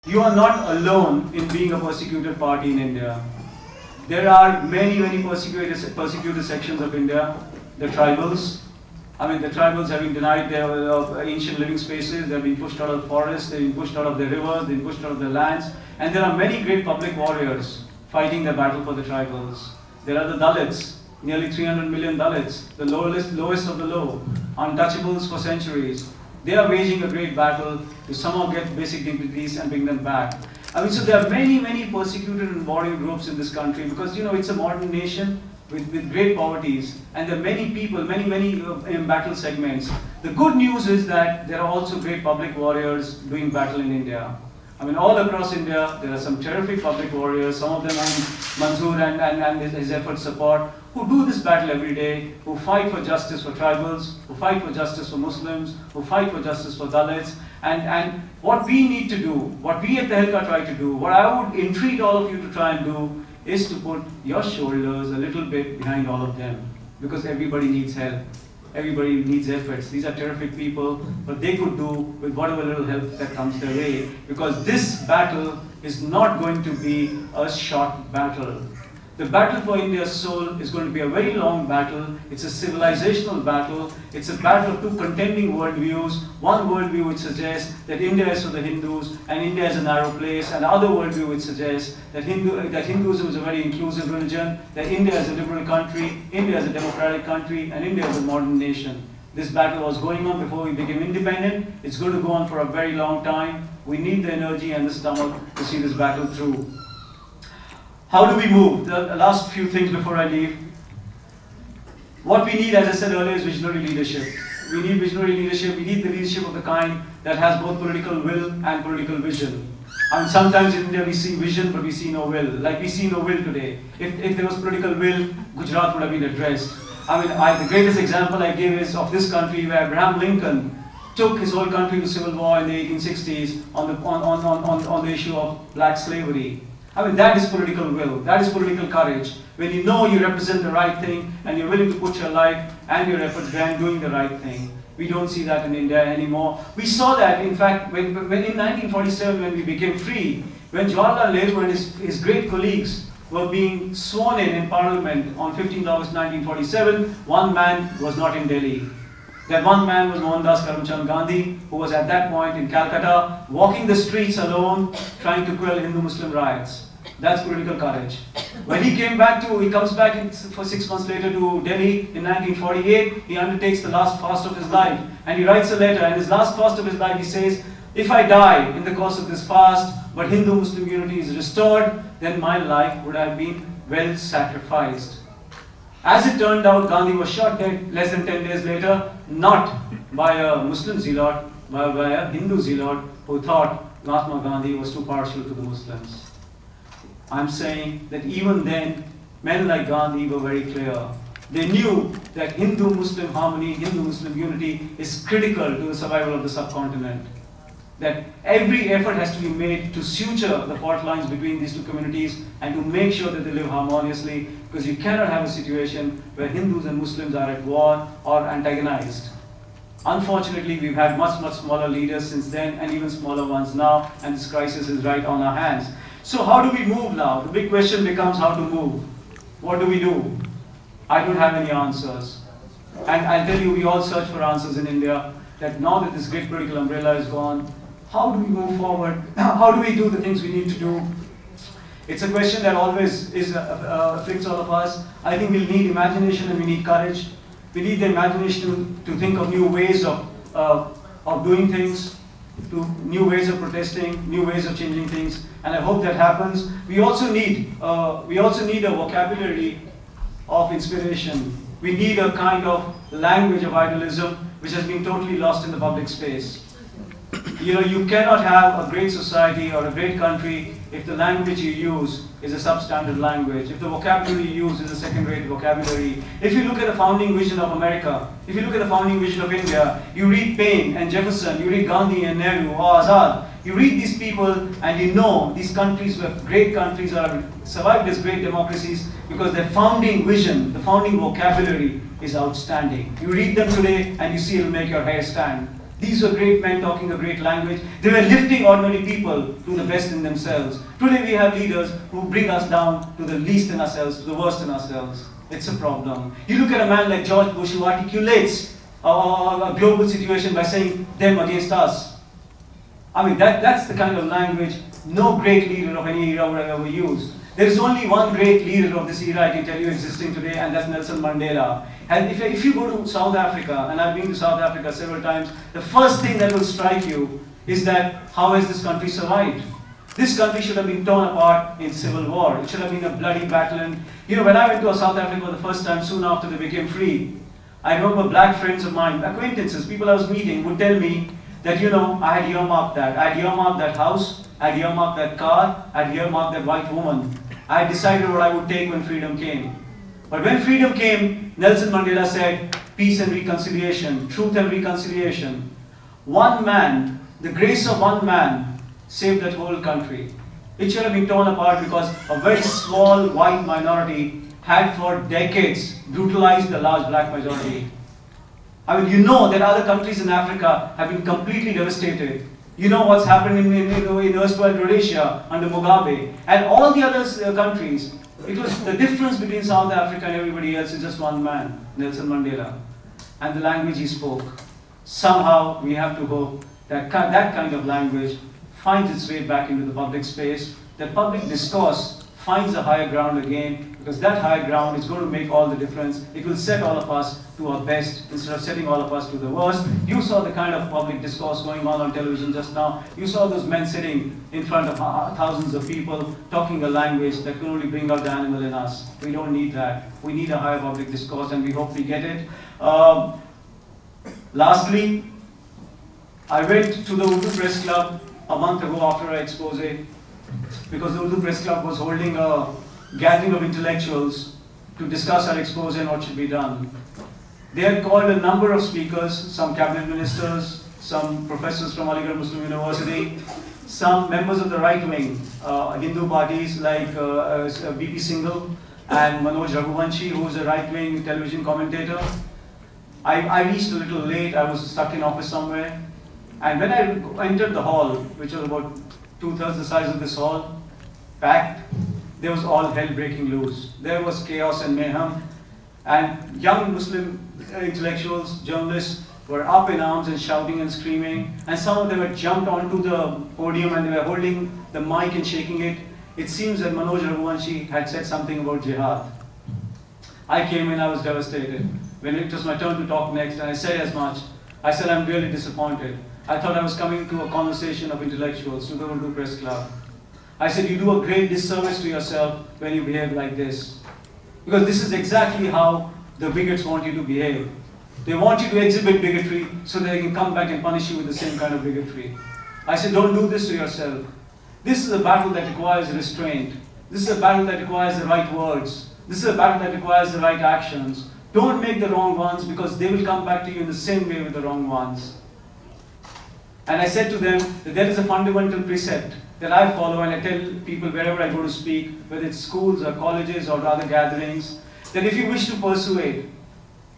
You are not alone in being a persecuted party in India. There are many persecuted sections of India. The tribals. I mean, the tribals have been denied their ancient living spaces. They've been pushed out of forests. They've been pushed out of their rivers. They've been pushed out of their lands. And there are many great public warriors fighting the battle for the tribals. There are the Dalits, nearly 300 million Dalits, the lowest of the low, untouchables for centuries. They are waging a great battle to somehow get basic dignities and bring them back. I mean, so there are many persecuted and warring groups in this country because, you know, it's a modern nation with great poverties, and there are many people, many battle segments. The good news is that there are also great public warriors doing battle in India. I mean, all across India, there are some terrific public warriors, some of them Manzoor and his effort support, who do this battle every day, who fight for justice for tribals, who fight for justice for Muslims, who fight for justice for Dalits. And what we need to do, what we at the Helka try to do, what I would entreat all of you to try and do, is to put your shoulders a little bit behind all of them. Because everybody needs help. Everybody needs efforts. These are terrific people, but they could do with whatever little help that comes their way, because this battle is not going to be a short battle. The battle for India's soul is going to be a very long battle. It's a civilizational battle. It's a battle of two contending worldviews. One worldview which suggests that India is for the Hindus and India is a narrow place, and another worldview which suggests that Hinduism is a very inclusive religion, that India is a liberal country, India is a democratic country, and India is a modern nation. This battle was going on before we became independent. It's going to go on for a very long time. We need the energy and the stomach to see this battle through. How do we move? The last few things before I leave. What we need, as I said earlier, is visionary leadership. We need visionary leadership. We need the leadership of the kind that has both political will and political vision. And sometimes in India we see vision, but we see no will. Like we see no will today. If there was political will, Gujarat would have been addressed. I mean, the greatest example I give is of this country where Abraham Lincoln took his whole country to civil war in the 1860s on the issue of black slavery. I mean, that is political will, that is political courage. When you know you represent the right thing and you're willing to put your life and your efforts behind doing the right thing. We don't see that in India anymore. We saw that, in fact, when in 1947, when we became free, when Jawaharlal Nehru and his great colleagues were being sworn in Parliament on 15th August 1947, one man was not in Delhi. That one man was Mohandas Karamchand Gandhi, who was at that point in Calcutta, walking the streets alone, trying to quell Hindu-Muslim riots. That's political courage. When he comes back for 6 months later to Delhi in 1948, he undertakes the last fast of his life. And he writes a letter, and his last fast of his life, he says, if I die in the course of this fast, but Hindu-Muslim unity is restored, then my life would have been well sacrificed. As it turned out, Gandhi was shot dead less than 10 days later, not by a Muslim zealot, but by a Hindu zealot who thought Mahatma Gandhi was too partial to the Muslims. I'm saying that even then, men like Gandhi were very clear. They knew that Hindu-Muslim harmony, Hindu-Muslim unity is critical to the survival of the subcontinent. That every effort has to be made to suture the fault lines between these two communities and to make sure that they live harmoniously, because you cannot have a situation where Hindus and Muslims are at war or antagonized. Unfortunately, we've had much smaller leaders since then, and even smaller ones now, and this crisis is right on our hands. So how do we move now? The big question becomes how to move. What do we do? I don't have any answers. And I'll tell you, we all search for answers in India, that now that this great political umbrella is gone, how do we move forward? How do we do the things we need to do? It's a question that always afflicts all of us. I think we'll need imagination and we need courage. We need the imagination to think of new ways of doing things, to new ways of protesting, new ways of changing things, and I hope that happens. We also need a vocabulary of inspiration. We need a kind of language of idealism which has been totally lost in the public space. You know, you cannot have a great society or a great country if the language you use is a substandard language, if the vocabulary you use is a second-rate vocabulary. If you look at the founding vision of America, if you look at the founding vision of India, you read Paine and Jefferson, you read Gandhi and Nehru or Azad, you read these people and you know these countries were great countries or survived as great democracies because their founding vision, the founding vocabulary is outstanding. You read them today and you see it'll make your hair stand. These were great men talking a great language. They were lifting ordinary people to the best in themselves. Today we have leaders who bring us down to the least in ourselves, to the worst in ourselves. It's a problem. You look at a man like George Bush who articulates a global situation by saying them against us. I mean, that's the kind of language no great leader of any era would have ever used. There is only one great leader of this era, I can tell you, existing today, and that's Nelson Mandela. And if you go to South Africa, and I've been to South Africa several times, the first thing that will strike you is that how has this country survived? This country should have been torn apart in civil war. It should have been a bloody battle. And you know, when I went to South Africa for the first time, soon after they became free, I remember black friends of mine, acquaintances, people I was meeting, would tell me that, you know, I had earmarked that. I had earmarked that house, I had earmarked that car, I had earmarked that white woman. I had decided what I would take when freedom came. But when freedom came, Nelson Mandela said, peace and reconciliation, truth and reconciliation. One man, the grace of one man, saved that whole country. It should have been torn apart because a very small white minority had for decades brutalized the large black majority. I mean, you know that other countries in Africa have been completely devastated. You know what's happened in erstwhile Rhodesia under Mugabe. And all the other countries, it was the difference between South Africa and everybody else is just one man, Nelson Mandela. And the language he spoke. Somehow we have to hope that that kind of language finds its way back into the public space, that public discourse finds a higher ground again, because that higher ground is going to make all the difference. It will set all of us to our best instead of setting all of us to the worst. You saw the kind of public discourse going on television just now. You saw those men sitting in front of thousands of people talking a language that can only bring out the animal in us. We don't need that. We need a higher public discourse, and we hope we get it. Lastly, I went to the Urdu Press Club a month ago after our expose, because the Urdu Press Club was holding a gathering of intellectuals to discuss our expose and what should be done. They had called a number of speakers, some cabinet ministers, some professors from Aligarh Muslim University, some members of the right wing, Hindu parties like BP Singhal and Manoj Raghuvanshi, who is a right wing television commentator. I reached a little late, I was stuck in office somewhere. And when I entered the hall, which was about 2/3 the size of this hall, packed, there was all hell breaking loose. There was chaos and mayhem. And young Muslim intellectuals, journalists, were up in arms and shouting and screaming. And some of them had jumped onto the podium and they were holding the mic and shaking it. It seems that Manoj Raghuvanshi had said something about jihad. I came in, I was devastated. When it was my turn to talk next, and I said as much, I said, I'm really disappointed. I thought I was coming to a conversation of intellectuals, to the Urdu Press Club. I said, you do a great disservice to yourself when you behave like this. Because this is exactly how the bigots want you to behave. They want you to exhibit bigotry so they can come back and punish you with the same kind of bigotry. I said, don't do this to yourself. This is a battle that requires restraint. This is a battle that requires the right words. This is a battle that requires the right actions. Don't make the wrong ones, because they will come back to you in the same way with the wrong ones. And I said to them that there is a fundamental precept that I follow, and I tell people wherever I go to speak, whether it's schools or colleges or other gatherings, that if you wish to persuade,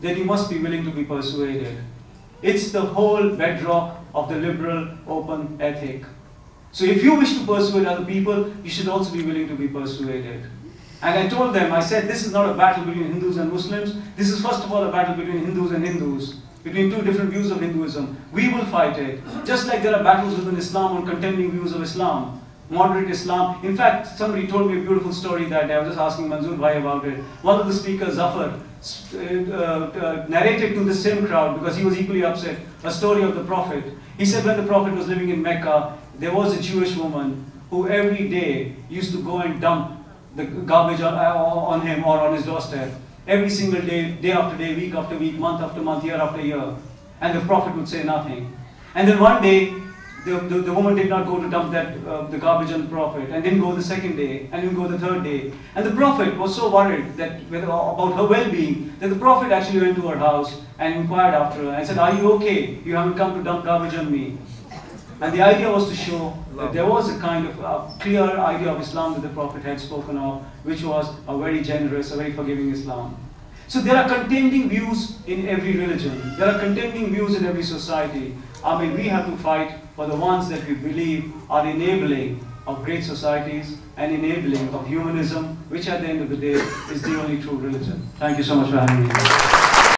then you must be willing to be persuaded. It's the whole bedrock of the liberal open ethic. So if you wish to persuade other people, you should also be willing to be persuaded. And I told them, I said, this is not a battle between Hindus and Muslims. This is first of all a battle between Hindus and Hindus, between two different views of Hinduism. We will fight it. Just like there are battles within Islam on contending views of Islam. Moderate Islam. In fact, somebody told me a beautiful story that day. I was just asking Manzoor Bhai about it. One of the speakers, Zafar, narrated to the same crowd, because he was equally upset, a story of the Prophet. He said when the Prophet was living in Mecca, there was a Jewish woman who every day used to go and dump the garbage on him or on his doorstep. Every single day, day after day, week after week, month after month, year after year. And the Prophet would say nothing. And then one day, the woman did not go to dump the garbage on the Prophet, and didn't go the second day, and didn't go the third day. And the Prophet was so worried about her well-being that the Prophet actually went to her house and inquired after her and said, are you okay? You haven't come to dump garbage on me. And the idea was to show that there was a kind of clear idea of Islam that the Prophet had spoken of, which was a very generous, a very forgiving Islam. So there are contending views in every religion. There are contending views in every society. I mean, we have to fight for the ones that we believe are enabling of great societies and enabling of humanism, which at the end of the day is the only true religion. Thank you so much for having me.